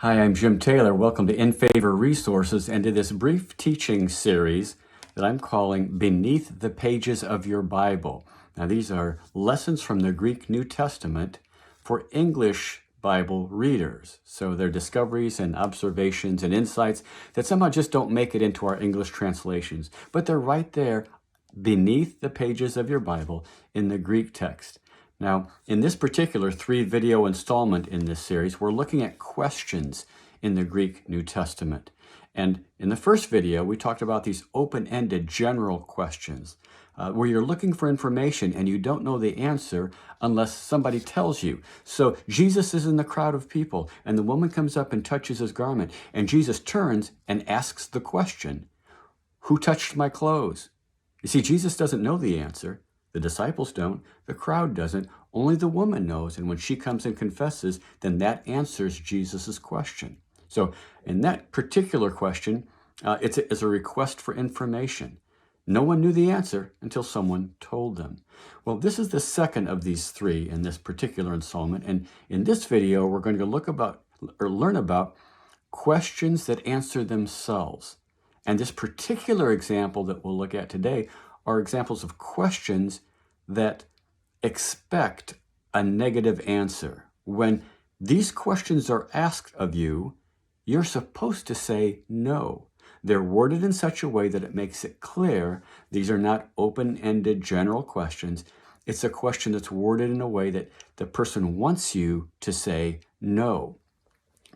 Hi, I'm Jim Taylor. Welcome to In Favor Resources and to this brief teaching series that I'm calling Beneath the Pages of Your Bible. Now, these are lessons from the Greek New Testament for English Bible readers. So they're discoveries and observations and insights that somehow just don't make it into our English translations, but they're right there beneath the pages of your Bible in the Greek text. Now, in this particular 3-video installment in this series, we're looking at questions in the Greek New Testament. And in the first video, we talked about these open-ended general questions where you're looking for information and you don't know the answer unless somebody tells you. So Jesus is in the crowd of people and the woman comes up and touches his garment and Jesus turns and asks the question, "Who touched my clothes?" You see, Jesus doesn't know the answer. The disciples don't. The crowd doesn't. Only the woman knows. And when she comes and confesses, then that answers Jesus' question. So in that particular question, it's a request for information. No one knew the answer until someone told them. Well, this is the second of these 3 in this particular installment. And in this video, we're going to learn about questions that answer themselves. And this particular example that we'll look at today are examples of questions that expect a negative answer. When these questions are asked of you, you're supposed to say no. They're worded in such a way that it makes it clear these are not open-ended general questions. It's a question that's worded in a way that the person wants you to say no.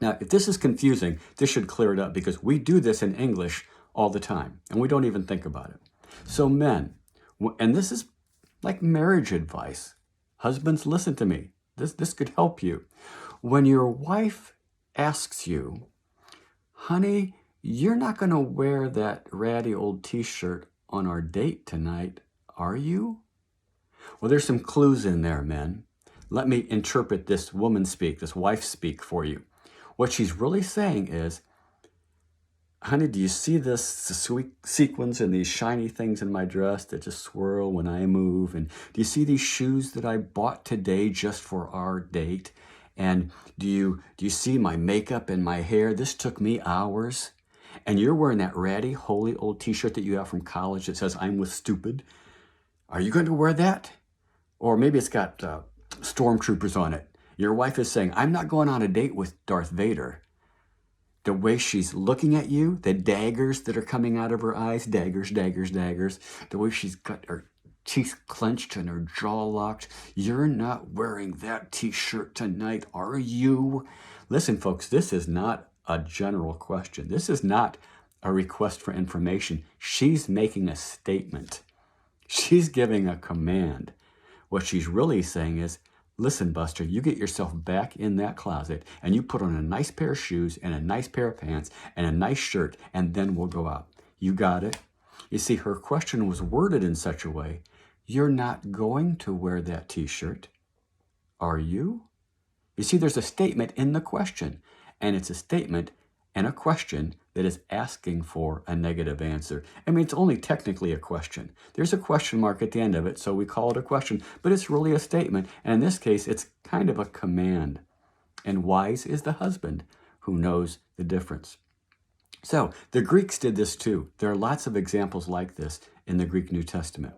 Now, if this is confusing, this should clear it up because we do this in English all the time and we don't even think about it. So men, and this is like marriage advice. Husbands, listen to me. This could help you. When your wife asks you, "Honey, you're not going to wear that ratty old t-shirt on our date tonight, are you?" Well, there's some clues in there, men. Let me interpret this woman speak, this wife speak for you. What she's really saying is, "Honey, do you see this sweet sequins and these shiny things in my dress that just swirl when I move? And do you see these shoes that I bought today just for our date? And do you see my makeup and my hair? This took me hours. And you're wearing that ratty, holy old t-shirt that you have from college that says, 'I'm with stupid.' Are you going to wear that?" Or maybe it's got stormtroopers on it. Your wife is saying, "I'm not going on a date with Darth Vader." The way she's looking at you, the daggers that are coming out of her eyes, daggers, daggers, daggers, the way she's got her teeth clenched and her jaw locked. "You're not wearing that t-shirt tonight, are you?" Listen, folks, this is not a general question. This is not a request for information. She's making a statement. She's giving a command. What she's really saying is, "Listen, Buster, you get yourself back in that closet and you put on a nice pair of shoes and a nice pair of pants and a nice shirt, and then we'll go out. You got it?" You see, her question was worded in such a way, "You're not going to wear that t-shirt, are you?" You see, there's a statement in the question, and it's a statement and a question that is asking for a negative answer. I mean, it's only technically a question. There's a question mark at the end of it, so we call it a question, but it's really a statement. And in this case, it's kind of a command. And wise is the husband who knows the difference. So the Greeks did this too. There are lots of examples like this in the Greek New Testament.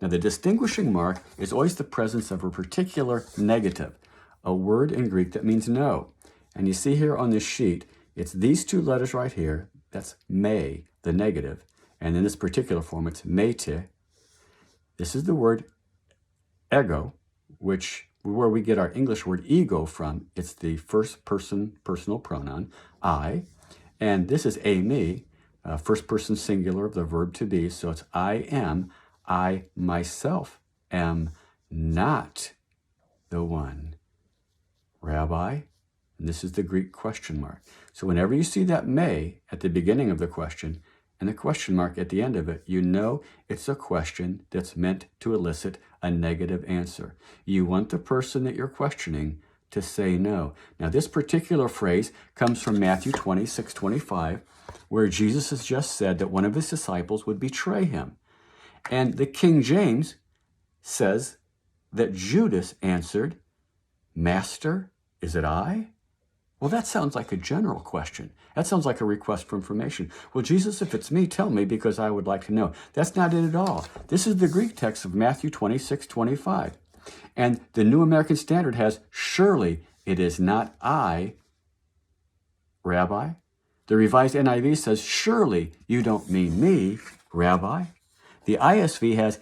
Now, the distinguishing mark is always the presence of a particular negative, a word in Greek that means no. And you see here on this sheet, it's these 2 letters right here. That's me, the negative. And in this particular form, it's mete. This is the word ego, where we get our English word ego from. It's the first person personal pronoun, I. And this is me, first person singular of the verb to be. So it's I am. I myself am not the one. Rabbi? And this is the Greek question mark. So whenever you see that "may" at the beginning of the question and the question mark at the end of it, you know it's a question that's meant to elicit a negative answer. You want the person that you're questioning to say no. Now, this particular phrase comes from Matthew 26:25, where Jesus has just said that one of his disciples would betray him. And the King James says that Judas answered, "Master, is it I?" Well, that sounds like a general question. That sounds like a request for information. Well, Jesus, if it's me, tell me because I would like to know. That's not it at all. This is the Greek text of Matthew 26:25. And the New American Standard has, surely it is not I, Rabbi. The Revised NIV says, surely you don't mean me, Rabbi. The ISV has,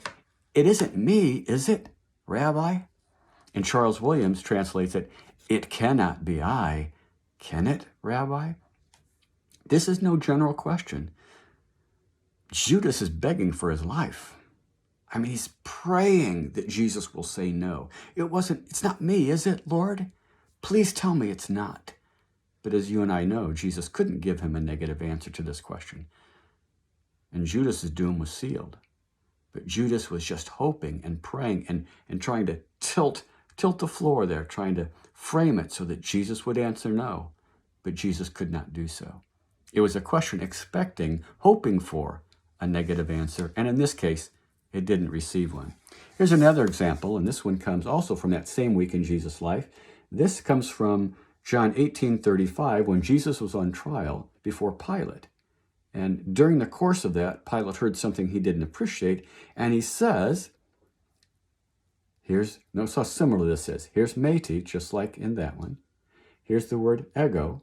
it isn't me, is it, Rabbi? And Charles Williams translates it cannot be I, can it, Rabbi? This is no general question. Judas is begging for his life. I mean, he's praying that Jesus will say no. It's not me, is it, Lord? Please tell me it's not. But as you and I know, Jesus couldn't give him a negative answer to this question. And Judas's doom was sealed. But Judas was just hoping and praying and trying to tilt the floor there, trying to frame it so that Jesus would answer no. But Jesus could not do so. It was a question expecting, hoping for a negative answer. And in this case, it didn't receive one. Here's another example, and this one comes also from that same week in Jesus' life. This comes from John 18:35, when Jesus was on trial before Pilate. And during the course of that, Pilate heard something he didn't appreciate, and he says, notice how similar this is. Here's meti, just like in that one. Here's the word ego,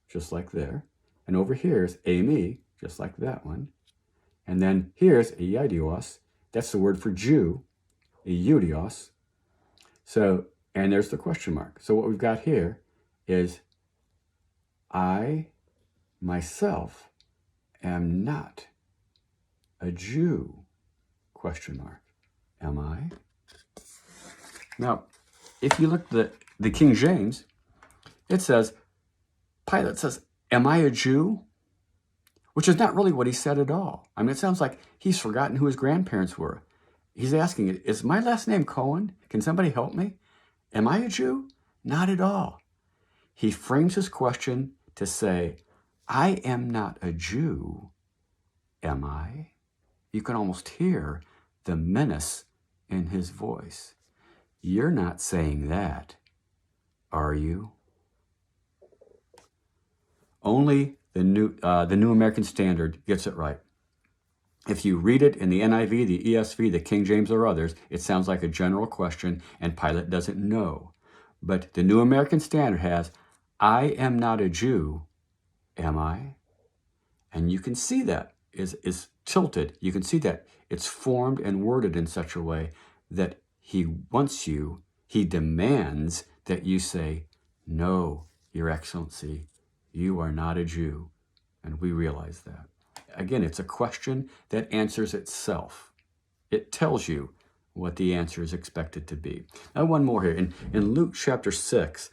just like there. And over here is eimi, just like that one. And then here's eidios. That's the word for Jew, Iudios. So, and there's the question mark. So what we've got here is, I myself am not a Jew, question mark. Am I? Now, if you look at the King James, it says, Pilate says, am I a Jew? Which is not really what he said at all. I mean, it sounds like he's forgotten who his grandparents were. He's asking, is my last name Cohen? Can somebody help me? Am I a Jew? Not at all. He frames his question to say, I am not a Jew, am I? You can almost hear the menace in his voice. You're not saying that, are you? Only the New American Standard gets it right. If you read it in the NIV, the ESV, the King James, or others, it sounds like a general question, and Pilate doesn't know. But the New American Standard has, I am not a Jew, am I? And you can see that is tilted. You can see that it's formed and worded in such a way that he demands that you say, no, Your Excellency, you are not a Jew. And we realize that. Again, it's a question that answers itself. It tells you what the answer is expected to be. Now, one more here. In Luke chapter 6,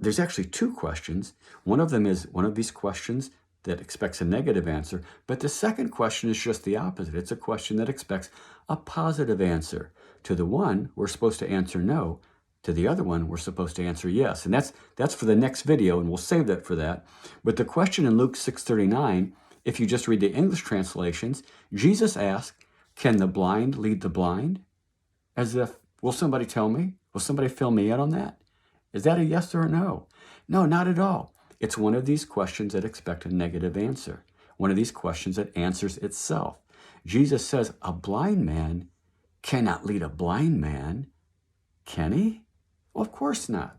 there's actually two questions. One of them is one of these questions that expects a negative answer, but the second question is just the opposite. It's a question that expects a positive answer. To the one, we're supposed to answer no. To the other one, we're supposed to answer yes. And that's for the next video, and we'll save that for that. But the question in Luke 6:39, if you just read the English translations, Jesus asked, can the blind lead the blind? As if, will somebody tell me? Will somebody fill me in on that? Is that a yes or a no? No, not at all. It's one of these questions that expect a negative answer. One of these questions that answers itself. Jesus says, a blind man cannot lead a blind man. Can he? Well, of course not.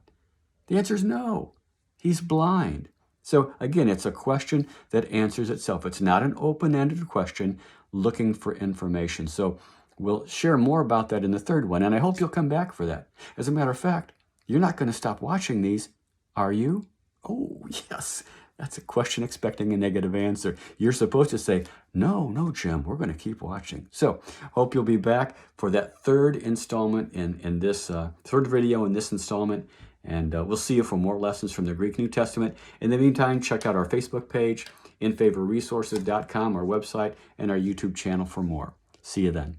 The answer is no. He's blind. So again, it's a question that answers itself. It's not an open-ended question looking for information. So we'll share more about that in the third one, and I hope you'll come back for that. As a matter of fact, you're not going to stop watching these, are you? Oh, yes. That's a question expecting a negative answer. You're supposed to say, no, Jim, we're going to keep watching. So hope you'll be back for that third installment in this third video in this installment. And we'll see you for more lessons from the Greek New Testament. In the meantime, check out our Facebook page, infavorresources.com, our website, and our YouTube channel for more. See you then.